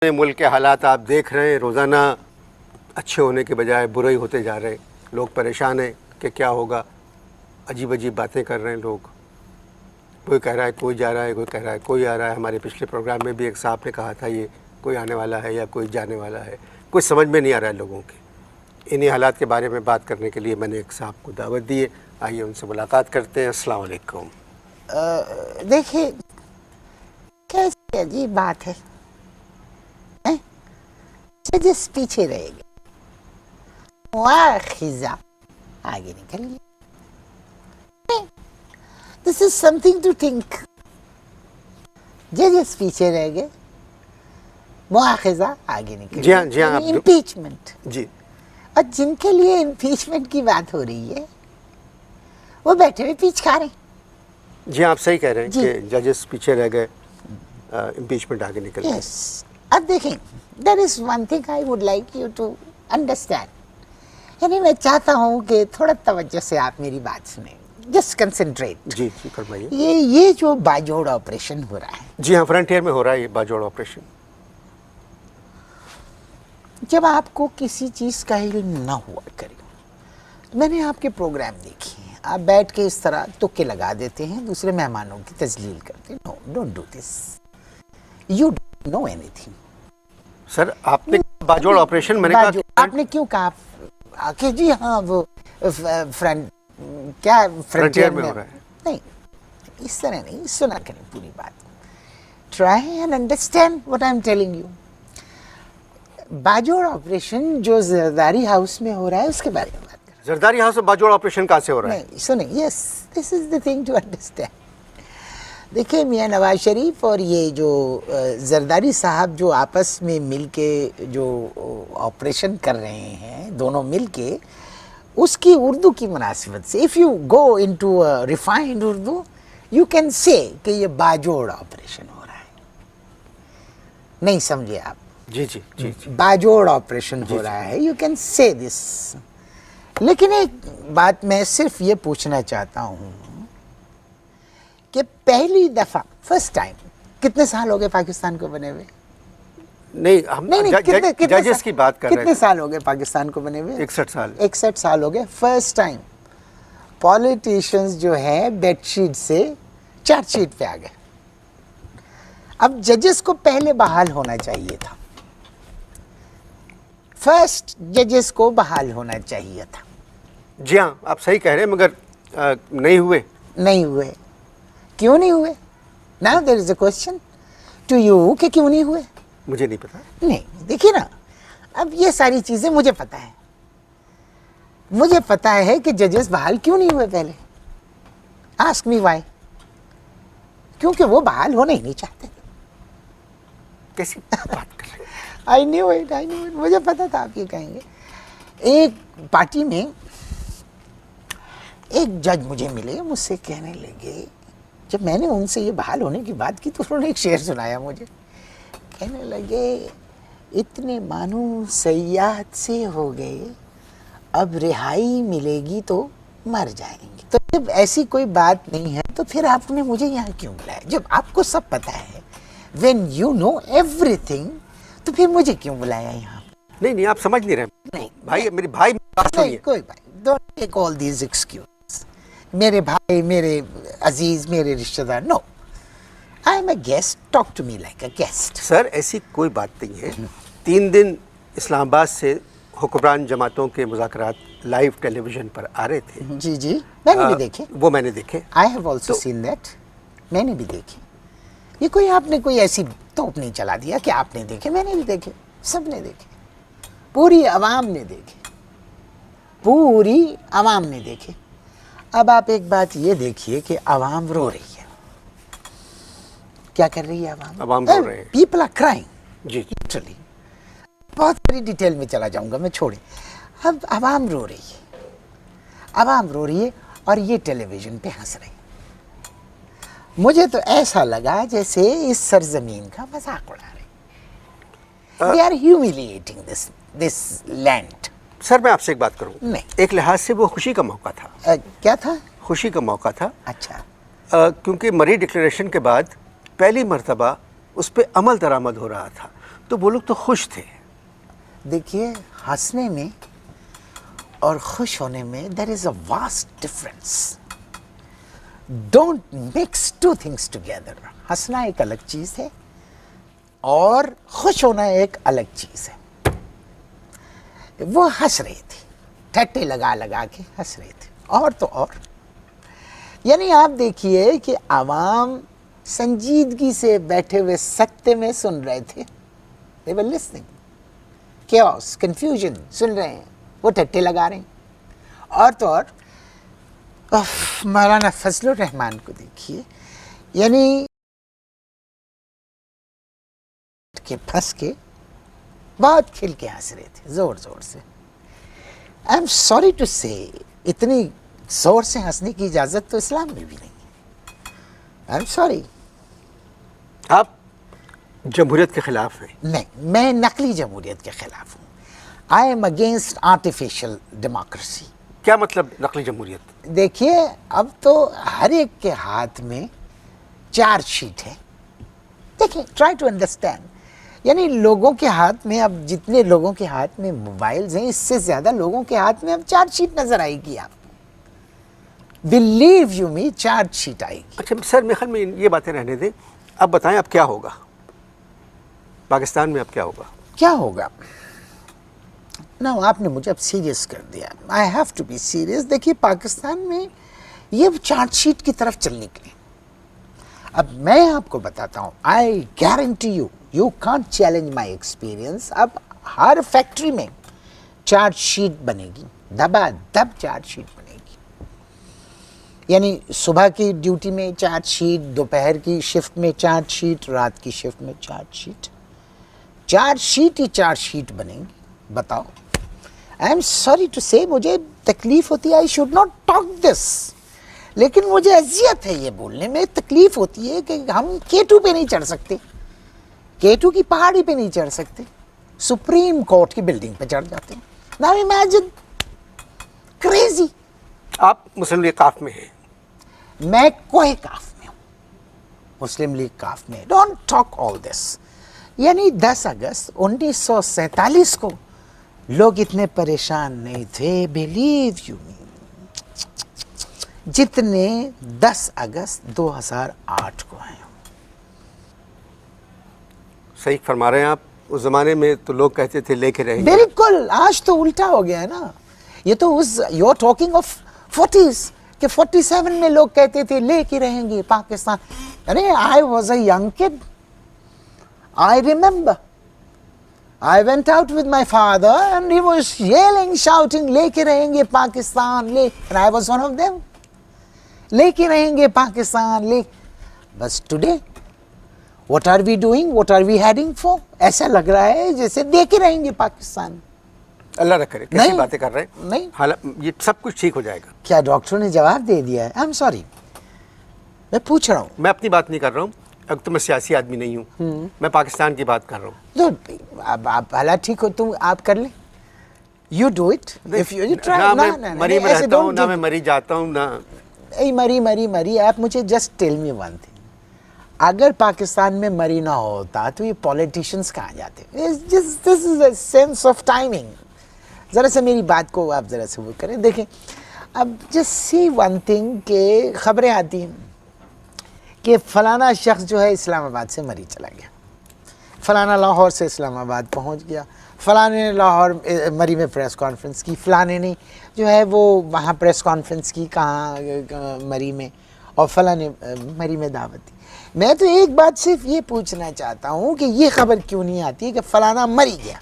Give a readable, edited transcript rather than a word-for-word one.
ملک کے حالات آپ دیکھ رہے ہیں، روزانہ اچھے ہونے کے بجائے برے ہی ہوتے جا رہے ہیں. لوگ پریشان ہیں کہ کیا ہوگا. عجیب عجیب باتیں کر رہے ہیں لوگ. کوئی کہہ رہا ہے کوئی جا رہا ہے، کوئی کہہ رہا ہے کوئی آ رہا ہے. ہمارے پچھلے پروگرام میں بھی ایک صاحب نے کہا تھا یہ کوئی آنے والا ہے یا کوئی جانے والا ہے. کچھ سمجھ میں نہیں آ رہا ہے لوگوں کے. انہی حالات کے بارے میں بات کرنے کے لیے میں نے ایک صاحب کو دعوت دی ہے. آئیے ان سے ملاقات کرتے ہیں. السلام علیکم. دیکھیے کیسی عجیب بات ہے، جس پیچھے رہے گا مواخذہ آگے نکل گیا. دس از سم تھنگ ٹو تھنک. جس پیچھے رہ گئے مواخذہ آگے نکل جی ہاں جی ہاں امپیچمنٹ. جی اور جن کے لیے امپیچمنٹ کی بات ہو رہی ہے وہ بیٹھے ہوئے پیچھ کھا رہے ہیں. جی آپ صحیح کہہ رہے ہیں جی. کہ ججز پیچھے رہ گئے، امپیچمنٹ آگے نکل گئی. یس. اب دیکھیں there is one thing I would like you to understand. یعنی میں چاہتا ہوں کہ تھوڑا توجہ سے آپ میری بات سنیں. Just concentrate. جی جی فرمائیے. یہ جو باجوڑ آپریشن ہو رہا ہے، جی ہاں فرنٹیئر میں ہو رہا ہے یہ باجوڑ آپریشن. جب آپ کو کسی چیز کا علم نہ ہوا کرے، میں نے آپ کے پروگرام دیکھے ہیں، آپ بیٹھ کے اس طرح تکے لگا دیتے ہیں، دوسرے مہمانوں کی تذلیل کرتے ہیں. No don't do this. You don't know anything. Sir آپ نے باجوڑ آپریشن، میں نے کہا کہ آپ نے کیوں کہا کہ جی ہاں وہ کیا فرنٹیئر میں ہو رہا ہے. نہیں، اس طرح نہیں. سنا کریں پوری بات. Try and understand what I am telling you. Bajaur operation جو زرداری ہاؤس میں ہو رہا ہے اس کے بارے میں بات کریں. زرداری ہاؤس میں باجوڑ آپریشن کہاں سے ہو رہا ہے؟ نہیں سنیں. یس دس از دا تھنگ ٹو انڈرسٹینڈ. دیکھیں میاں نواز شریف اور یہ جو زرداری صاحب جو آپس میں مل کے جو آپریشن کر رہے ہیں دونوں مل کے، اس کی اردو کی مناسبت سے if you go into refined Urdu you can say کہ یہ باجوڑ آپریشن ہو رہا ہے. نہیں سمجھے آپ؟ جی جی جی جی باجوڑ آپریشن ہو رہا ہے. یو کین سے دس. لیکن ایک بات میں صرف یہ پوچھنا چاہتا ہوں کہ پہلی دفعہ فرسٹ ٹائم کتنے سال ہو گئے پاکستان کو بنے ہوئے؟ نہیں ہم ججز کی بات کر رہے کتنے ہیں. سال ہو گئے پاکستان کو بنے ہوئے؟ 61 سال. 61 سال ہو گئے. فرسٹ ٹائم پولیٹیشنز جو ہے بیڈ شیٹ سے چارج شیٹ پہ آ گئے. اب ججز کو پہلے بحال ہونا چاہیے تھا. فرسٹ ججز کو بحال ہونا چاہیے تھا. جی ہاں آپ صحیح کہہ رہے ہیں، مگر نہیں ہوئے. نہیں ہوئے. کیوں نہیں ہوئے؟ Now there is a question to you کہ کیوں نہیں ہوئے؟ مجھے نہیں پتا. نہیں دیکھیے نا، اب یہ ساری چیزیں مجھے پتا ہے. مجھے پتا ہے کہ ججز بحال کیوں نہیں ہوئے پہلے. Ask me why. کیونکہ وہ بحال ہونا ہی نہیں چاہتے. کیسی بات کر رہے ہیں؟ I knew it. مجھے پتا تھا آپ یہ کہیں گے. ایک پارٹی میں ایک جج مجھے ملے، مجھ سے کہنے لگے، جب میں نے ان سے یہ بحال ہونے کی بات کی تو انہوں نے ایک شعر سنایا مجھے. کہنے لگے اتنے مانو سیاحت سے ہو گئے، اب رہائی ملے گی تو مر جائیں گے. تو جب ایسی کوئی بات نہیں ہے تو پھر آپ نے مجھے یہاں کیوں بلایا؟ جب آپ کو سب پتا ہے، when you know everything، تو پھر مجھے کیوں بلایا یہاں؟ نہیں آپ سمجھ نہیں رہے. نہیں بھائی میری بھائی بات سنیے. کوئی بھائی don't take all these excuses. میرے بھائی، میرے عزیز، میرے رشتہ دار. نو، I am a guest. Talk to me like a guest. سر ایسی کوئی بات نہیں ہے. 3 دن اسلام آباد سے حکمران جماعتوں کے مذاکرات لائیو ٹیلی ویژن پر آ رہے تھے. جی جی میں نے بھی دیکھے. وہ میں نے دیکھے. I have also seen that. میں نے بھی دیکھے. یہ کوئی آپ نے کوئی ایسی توپ نہیں چلا دیا کہ آپ نے دیکھے. میں نے بھی دیکھے. سب نے دیکھے. پوری عوام نے دیکھے. پوری عوام نے دیکھے. اب آپ ایک بات یہ دیکھیے کہ عوام رو رہی ہے. کیا کر رہی ہے عوام؟ عوام رو رہے ہیں. People are crying. جی لٹرلی. بہت بڑی ڈیٹیل میں چلا جاؤں گا میں، چھوڑیں. اب عوام رو رہی ہے. عوام رو رہی ہے اور یہ ٹیلی ویژن پہ ہنس رہے ہیں. مجھے تو ایسا لگا جیسے اس سرزمین کا مذاق اڑا رہے. They are humiliating this land. سر میں آپ سے ایک بات کروں. نہیں. ایک لحاظ سے وہ خوشی کا موقع تھا. کیا تھا؟ خوشی کا موقع تھا. اچھا. کیونکہ مری ڈکلیریشن کے بعد پہلی مرتبہ اس پہ عمل درآمد ہو رہا تھا. تو وہ لوگ تو خوش تھے. دیکھیے ہنسنے میں اور خوش ہونے میں there is a vast difference. Don't mix two things together. ہنسنا ایک الگ چیز ہے اور خوش ہونا ایک الگ چیز ہے. وہ ہنس رہے تھے, ٹھٹے لگا لگا کے ہنس رہے تھے, اور تو اور یعنی آپ دیکھیے کہ عوام سنجیدگی سے بیٹھے ہوئے سکتے میں سن رہے تھے. They were listening. chaos, confusion سن رہے ہیں, وہ ٹھٹے لگا رہے ہیں. اور تو اور مولانا فضل الرحمان کو دیکھیے, یعنی کہ پھنس کے بہت کھل کے ہنس رہے تھے زور زور سے. آئی ایم سوری ٹو سے اتنی زور سے ہنسنے کی اجازت تو اسلام میں بھی نہیں ہے. I am sorry. آپ جمہوریت کے خلاف ہیں؟ نہیں, میں نقلی جمہوریت کے خلاف ہوں. I am against artificial democracy. کیا مطلب نقلی جمہوریت؟ دیکھیے اب تو ہر ایک کے ہاتھ میں چارج شیٹ ہے. دیکھیں, ٹرائی ٹو انڈرسٹینڈ. یعنی لوگوں کے ہاتھ میں اب جتنے لوگوں کے ہاتھ میں موبائلز ہیں, اس سے زیادہ لوگوں کے ہاتھ میں اب چارج شیٹ نظر آئے گی. آپ believe you me, charge sheet آئے گی. اچھا سر, میرے خیال میں یہ باتیں رہنے دیں. اب بتائیں اب کیا ہوگا پاکستان میں؟ اب کیا ہوگا؟ کیا ہوگا؟ نا آپ نے مجھے اب سیریس کر دیا. I have to be serious. دیکھیے پاکستان میں یہ چارج شیٹ کی طرف چل نکلے. اب میں آپ کو بتاتا ہوں, I guarantee you, you can't challenge my experience. اب ہر فیکٹری میں چارج شیٹ بنے گی, دبا دب چارج شیٹ بنے گی. یعنی صبح کی ڈیوٹی میں چارج شیٹ, دوپہر کی شفٹ میں چارج شیٹ, رات کی شفٹ میں چارج شیٹ. چارج شیٹ ہی چارج شیٹ بنے گی. بتاؤ. آئی ایم سوری ٹو سے, مجھے تکلیف ہوتی ہے, آئی شوڈ ناٹ ٹاک دس, لیکن مجھے اذیت ہے یہ بولنے میں. تکلیف ہوتی ہے کہ ہم K2 پہ نہیں چڑھ سکتے, K2 کی پہاڑی پہ نہیں چڑھ سکتے, سپریم کورٹ کی بلڈنگ پہ چڑھ جاتے ہیں. Now imagine, crazy. آپ مسلم لیگ کاف میں ہیں؟ میں کوئی کاف میں ہوں, مسلم لیگ کاف میں. ڈونٹ ٹاک آل دس. یعنی 10 اگست 1947 کو لوگ اتنے پریشان نہیں تھے, بلیو یو می, جتنے 10 اگست 2008 کو ہیں. صحیح فرما رہے ہیں آپ. اس زمانے میں تو لوگ کہتے تھے لے کے رہیں گے. بالکل, آج تو الٹا ہو گیا ہے نا. یہ تو you are talking of 40s کہ 47 میں لوگ کہتے تھے لے کے رہیں گے پاکستان. ارے I was a young kid. I remember, I went out with my father and he was yelling, shouting, لے کے رہیں گے پاکستان, لے, and I was one of them. لے کے رہیں گے پاکستان, لے. بس today, what are we doing? What are we heading for? ایسا لگ رہا ہے جیسے دے کے رہیں گے پاکستان. اللہ نہ کرے. کیسی باتیں کر رہے ہیں؟ نہیں, یہ سب کچھ ٹھیک ہو جائے گا. کیا ڈاکٹروں نے جواب دے دیا ہے؟ I'm sorry, میں پوچھ رہا ہوں. میں اپنی بات نہیں کر رہا ہوں. اب تو میں سیاسی آدمی نہیں ہوں, میں پاکستان کی بات کر رہا ہوں. تو اب آپ بھلا ٹھیک ہو, تم آپ کر لیں. You do it. If you try. نہ میں مری میں رہتا ہوں, نہ میں مری جاتا ہوں, نہ مری. آپ مجھے just tell me one thing. اگر پاکستان میں مری نہ ہوتا تو یہ پولیٹیشینس کہاں جاتے؟ دس از اے سینس آف ٹائمنگ. ذرا سا میری بات کو آپ ذرا سے وہ کریں. دیکھیں, اب جسٹ سی ون تھنگ کہ خبریں آتی ہیں کہ فلانا شخص جو ہے اسلام آباد سے مری چلا گیا, فلانا لاہور سے اسلام آباد پہنچ گیا, فلانے نے لاہور مری میں پریس کانفرنس کی, فلانے نے جو ہے وہ وہاں پریس کانفرنس کی کہاں مری میں, اور فلانے مری میں دعوت دی. میں تو ایک بات صرف یہ پوچھنا چاہتا ہوں کہ یہ خبر کیوں نہیں آتی کہ فلانا مری گیا.